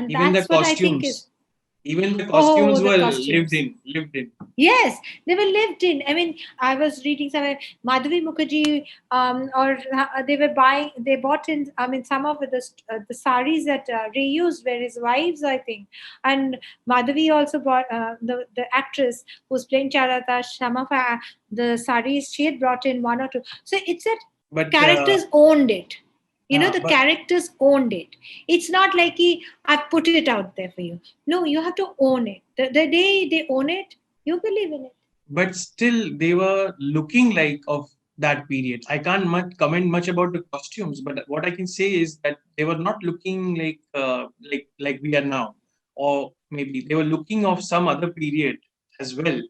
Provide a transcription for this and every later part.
And Even the that's what I think costumes. is, Even the oh, costumes the were lived costumes. in. Lived in. Yes, they were lived in. I mean, I was reading somewhere Madhabi Mukherjee, or they were buying. They bought in. I mean, some of the saris that reused were his wives, I think. And Madhavi also brought the actress who's playing Charulata. Some of the saris she had brought in one or two. So it's that the But characters owned it. You know, the but characters owned it. It's not like I put it out there for you. No, you have to own it. The day they own it, you believe in it. but still they were looking like of that period. I can't comment much about the costumes, but what I can say is that they were not looking like we are now, or maybe they were looking of some other period as well,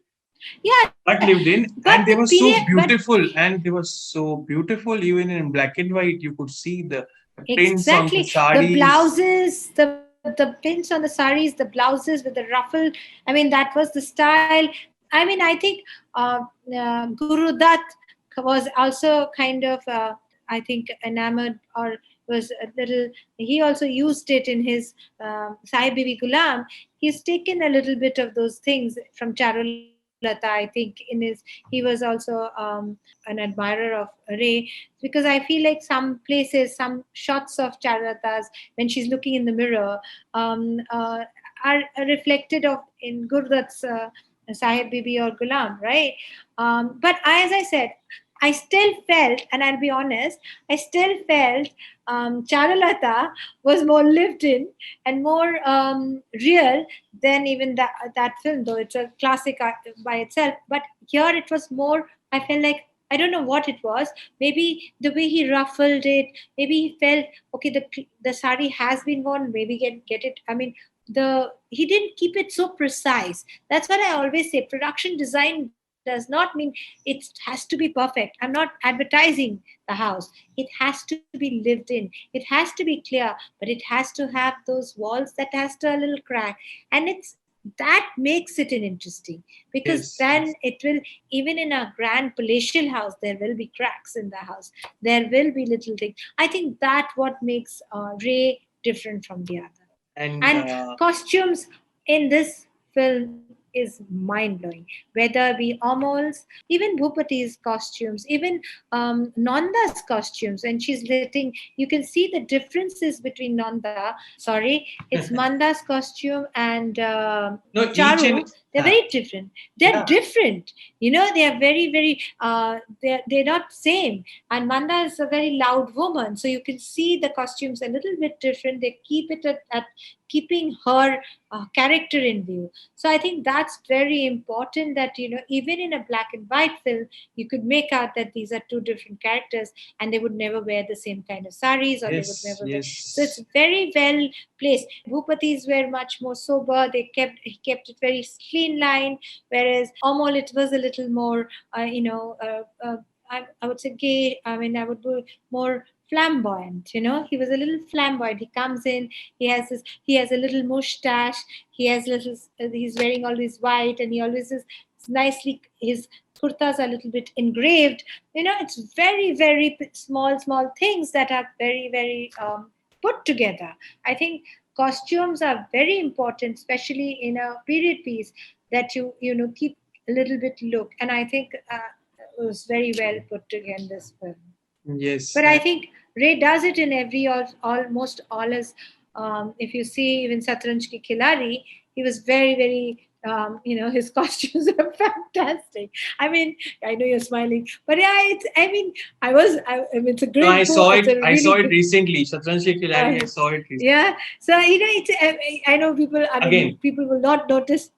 Yeah, but lived in, but the and they were period, so but beautiful, and they were so beautiful even in black and white. You could see the prints on the exactly the sarees. blouses, the pins on the saris, the blouses with the ruffle. I mean, that was the style. I mean, I think Guru Dutt was also kind of, I think, enamored, or was a little. He also used it in his Sahib Bibi Gulam. He's taken a little bit of those things from Charulata, I think. He was also an admirer of Ray, because I feel like some places, some shots of Charulata's when she's looking in the mirror are reflected of in Gurdat's Sahib Bibi or Gulam, right? But as I said, I still felt, and I'll be honest, I still felt Charulata was more lived in and more real than even that film, though it's a classic by itself. But here it was more, I felt like, I don't know what it was. Maybe the way he ruffled it, maybe he felt, okay, the sari has been worn, maybe get it. I mean, he didn't keep it so precise. That's what I always say. Production design does not mean it has to be perfect. I'm not advertising the house. It has to be lived in. It has to be clear, but it has to have those walls that has to a little crack, and it's that makes it an interesting, because Yes, then yes. it will, even in a grand palatial house, there will be cracks in the house, there will be little things. I think that what makes Ray different from the other. And And costumes in this film is mind blowing. Whether be Amol's, even Bhupati's costumes, even Nanda's costumes, and she's letting, you can see the differences between Nanda. Sorry, it's Manda's costume and no, each Charu. and They're very different. They're yeah, different. You know, they are very, very. They're not same. And Manda is a very loud woman, so you can see the costumes a little bit different. They keep it at keeping her character in view. So I think that's very important, that, you know, even in a black and white film, you could make out that these are two different characters, and they would never wear the same kind of saris, or they would yes, never wear. So it's yes. very well placed. Bhupatis were much more sober. He kept it very clean line, whereas Omol, it was a little more, I would say gay. I mean, I would be more flamboyant. You know, he was a little flamboyant. He comes in, he has a little mustache, he's wearing all this white, and he always is nicely, his kurtas are a little bit engraved. You know, it's very, very small things that are very, very put together. I think costumes are very important, especially in a period piece, that you keep a little bit look. And I think it was very well put together in this film. Yes, But I think Ray does it in almost all his. If you see even Satranj Ki Khilari, he was very, very. His costumes are fantastic. I mean, I know you're smiling, but yeah, I mean, I mean, it's a no, I great saw book. It's it. a I saw really it good. recently. Shatranj Ki Khiladi. I saw it recently. Yeah, so it's, I know people, I mean, Again, people will not notice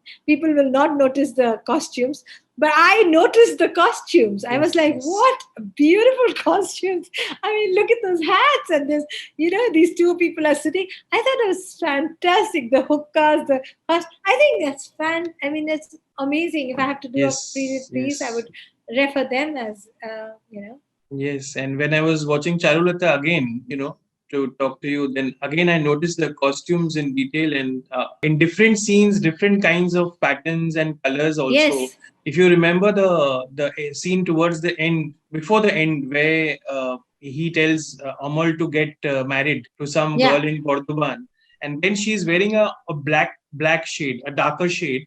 the costumes, but I noticed the costumes. I was yes, like, yes. what beautiful costumes. I mean, look at those hats, and this, these two people are sitting. I thought it was fantastic. The hookahs, the cost, I think that's I mean, that's amazing. If I have to do a period Yes, piece, I yes, would refer them as yes. And when I was watching Charulata again, to talk to you, then again I noticed the costumes in detail, and in different scenes, different kinds of patterns and colors also. yes. If you remember the scene towards the end, before the end, where he tells Amal to get married to some Yeah. girl in Cordoban, and then she's wearing a black shade, a darker shade,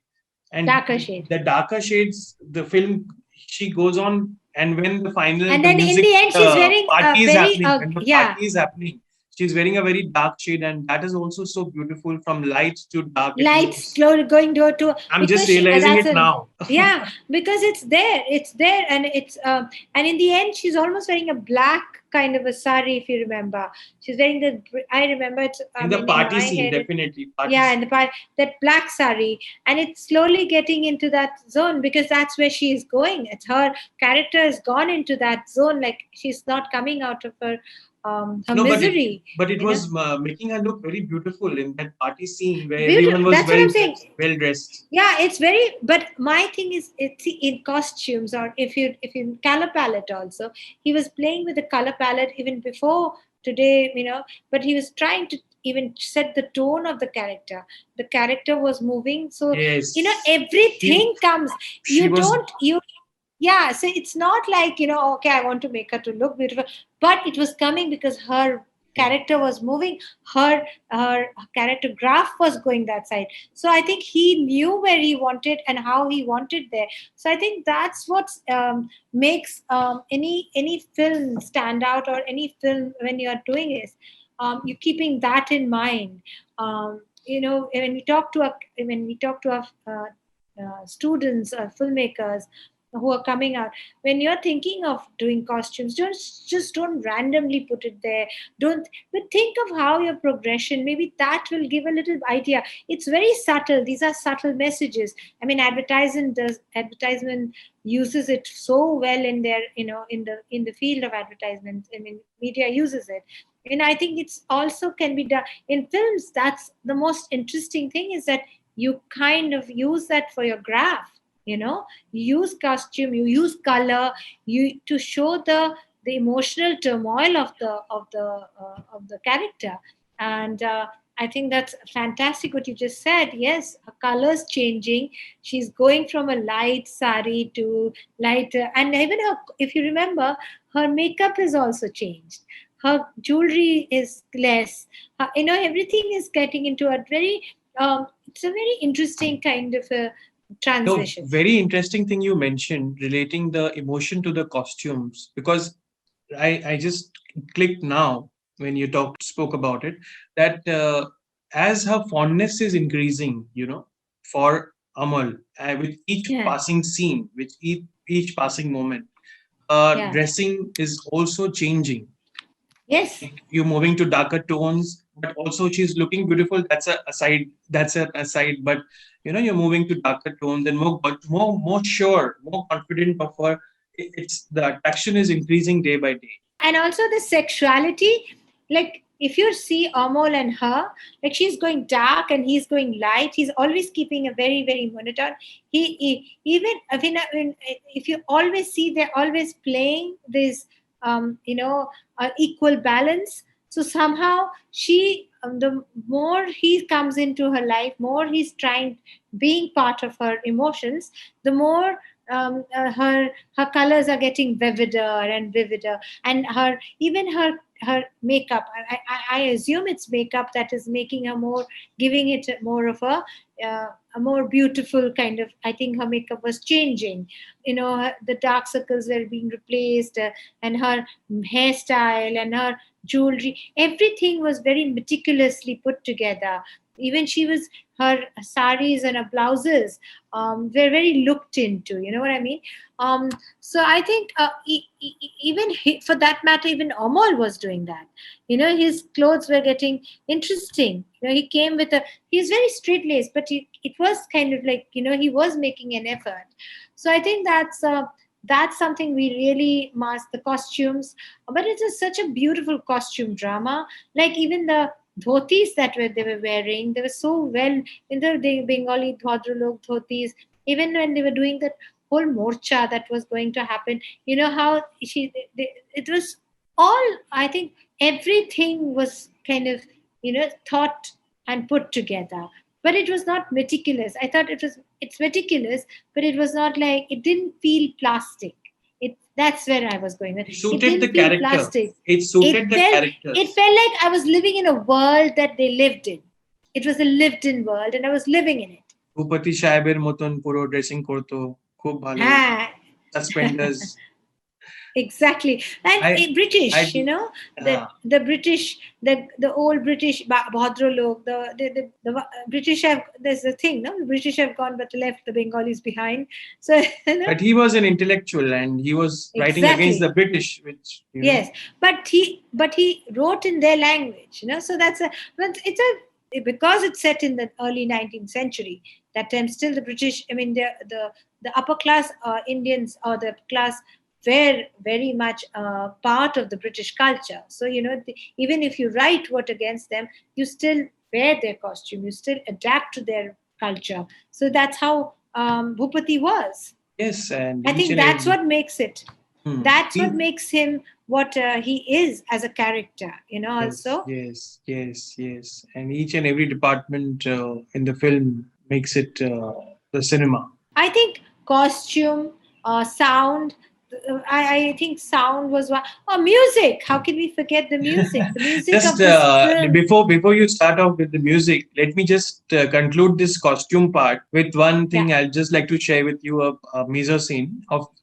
and Darker shade. the darker shades, the film, she goes on, and when the final, And the then in music, the end, she's wearing party a is very, happening, when the yeah. party is happening, she's wearing a very dark shade, and that is also so beautiful, from light to dark. Lights slowly going to. I'm just realizing it now. Yeah, because it's there, and it's and in the end, she's almost wearing a black kind of a sari, if you remember. She's wearing I remember it's in the party scene, definitely. In the part, that black sari, and it's slowly getting into that zone, because that's where she is going. It's her character has gone into that zone, like she's not coming out of her misery. But it was making her look very beautiful in that party scene where Beautiful. everyone was That's what I'm saying. Well dressed. Yeah, it's very. But my thing is, it's in costumes, or if you color palette also. He was playing with the color palette even before today, But he was trying to even set the tone of the character. The character was moving, so yes. Everything comes. Yeah, so it's not like, okay, I want to make her to look beautiful, but it was coming because her character was moving, her character graph was going that side. So I think he knew where he wanted and how he wanted there. So I think that's what makes any film stand out, or any film when you're doing is you're keeping that in mind. When we talk to our students or filmmakers who are coming out, when you're thinking of doing costumes, don't randomly put it there. But think of how your progression, maybe that will give a little idea. It's very subtle. These are subtle messages. I mean, advertisement uses it so well in their, in the field of advertisement. I mean, media uses it. And I think it's also can be done in films. That's the most interesting thing, is that you kind of use that for your graph. You use costume, you use color, to show the emotional turmoil of the character. And I think that's fantastic what you just said. Yes, her color's changing. She's going from a light sari to lighter, and even if you remember, her makeup is also changed. Her jewelry is less. Everything is getting into a very. It's a very interesting kind of a transition. No, very interesting thing you mentioned, relating the emotion to the costumes, because I just clicked now when you spoke about it, that as her fondness is increasing, for Amal, with each passing scene, with each passing moment, dressing is also changing. Yes, you're moving to darker tones, but also she's looking beautiful. That's a aside. But you're moving to darker tones and more sure, more confident of her. It's the attraction is increasing day by day. And also the sexuality, like if you see Amol and her, like she's going dark and he's going light. He's always keeping a very, very monotone. He even, if you always see, they're always playing this, equal balance. So somehow the more he comes into her life, more he's trying being part of her emotions, the more her colors are getting vivider, and her makeup. I assume it's makeup that is making her more, giving it more of a more beautiful kind of. I think her makeup was changing. The dark circles were being replaced, and her hairstyle and her jewelry, everything was very meticulously put together. Even her saris and her blouses were very looked into. You know what I mean? So I think for that matter, even Amol was doing that. His clothes were getting interesting. He came with he's very straight laced, but it was kind of like, he was making an effort. So I think that's something we really must, the costumes. But it is such a beautiful costume drama. Like even the dhotis that they were wearing, they were so well in the Bengali Bhadralok dhotis. Even when they were doing that whole morcha that was going to happen, how it was all, I think everything was kind of, thought and put together. But it was not meticulous. I thought it's meticulous, but it was not like, it didn't feel plastic. That's where I was going. It suited the character. Plastic. It suited the character. It felt like I was living in a world that they lived in. It was a lived-in world, and I was living in it. Bhupathi সাহেবের মতন পুরো dressing করতো, খুব ভালো, Ah, সাসপেন্ডার্স। exactly. And I British, I the British, the old British Bhadralok, the British have, there's a thing, no, the British have gone but left the Bengalis behind. So but he was an intellectual and he was writing against Exactly. the British, which Yes, but he wrote in their language, so that's but it's a, because it's set in the early 19th century. That time still the British, I mean the upper class Indians, or the class, were very much part of the British culture. So even if you write what against them, you still wear their costume, you still adapt to their culture. So that's how Bhupati was. yes, and I think that's what makes it. That's what He- makes him what he is as a character, also. Yes, and each and every department in the film makes it the cinema. I think costume, sound. I think sound was one. Oh, music! How can we forget the music? The music Just of this film. before you start off with the music, let me just conclude this costume part with one thing. Yeah. I'll just like to share with you a mise scene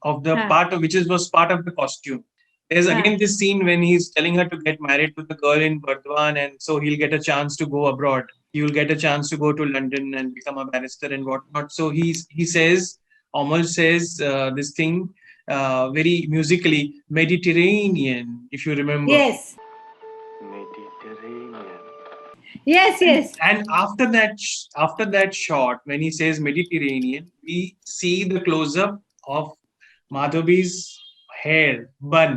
of the part of which was part of the costume. There's again this scene when he's telling her to get married to the girl in Burdwan, and so he'll get a chance to go abroad. You'll get a chance to go to London and become a barrister and whatnot. So he says, Amal says this thing very musically, Mediterranean, if you remember. Yes. Mediterranean. Yes. And after that shot, when he says Mediterranean, we see the close up of Madhabi's hair bun.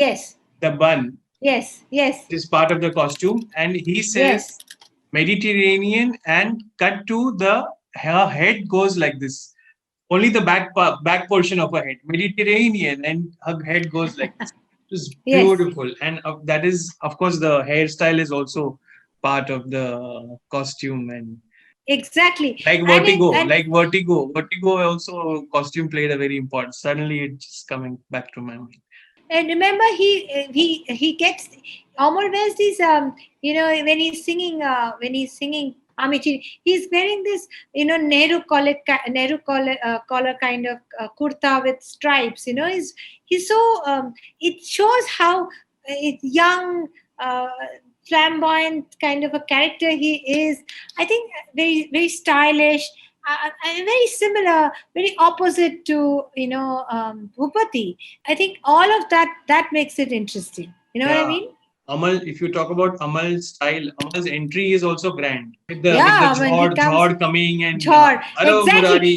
Yes. The bun. Yes. Is part of the costume, and he says Yes. Mediterranean, and cut to her head goes like this. Only the back portion of her head, Mediterranean, and her head goes like this. It's Yes. beautiful, and that is, of course, the hairstyle is also part of the costume, and Exactly. like Vertigo also costume played a very important. Suddenly, it's just coming back to my mind. And remember, he gets, Amol wears these when he's singing Amichi, he's wearing this Nehru collar kind of kurta with stripes. He's so it shows how young, flamboyant kind of a character he is. I think very, very stylish, and very similar, very opposite to Bhupati. I think all of that makes it interesting. You know what I mean? Amal, if you talk about Amal's style, Amal's entry is also grand. With the when he comes, Jhod coming and Jhod. Hello, Exactly. Murari.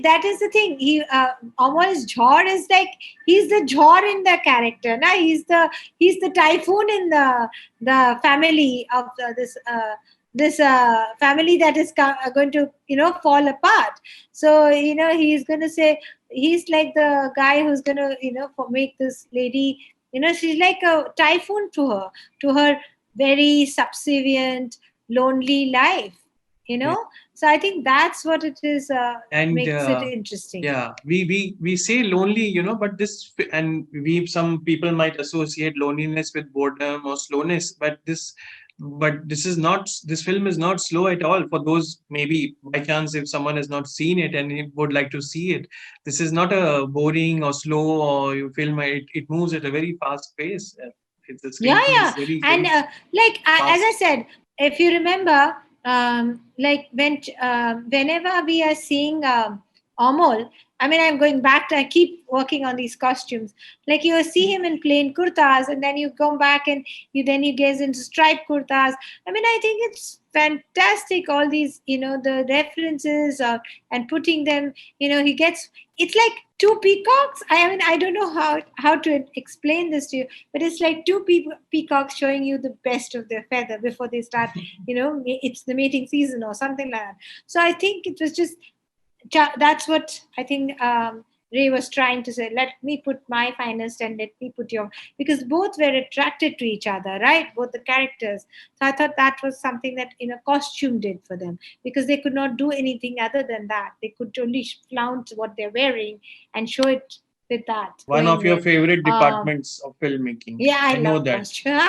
That is the thing. Amal's Jhod is like, he's the Jhod in the character. Na? He's the typhoon in the family of this family that is going to fall apart. So he's going to say, he's like the guy who's going to make this lady, she's like a typhoon to her very subservient, lonely life. So I think that's what it is, and makes it interesting. Yeah, we say lonely, but some people might associate loneliness with boredom or slowness, but this film is not slow at all. For those, maybe by chance, if someone has not seen it and would like to see it, this is not a boring or slow or you film. It moves at a very fast pace. Yeah. And as I said, if you remember, whenever we are seeing Amol, I mean, I'm going back to, I keep working on these costumes. Like you see him in plain kurtas, and then you come back and you gaze into striped kurtas. I mean, I think it's fantastic. All these, the references and putting them, it's like two peacocks. I mean, I don't know how to explain this to you, but it's like two peacocks showing you the best of their feather before they start, it's the mating season or something like that. So I think it was just, that's what I think Ray was trying to say. Let me put my finest and let me put your, because both were attracted to each other, right? Both the characters. So I thought that was something that costume did for them, because they could not do anything other than that. They could only flaunt what they're wearing and show it with that One going of your in. favorite Um, departments of filmmaking. yeah, I I know love that. costume.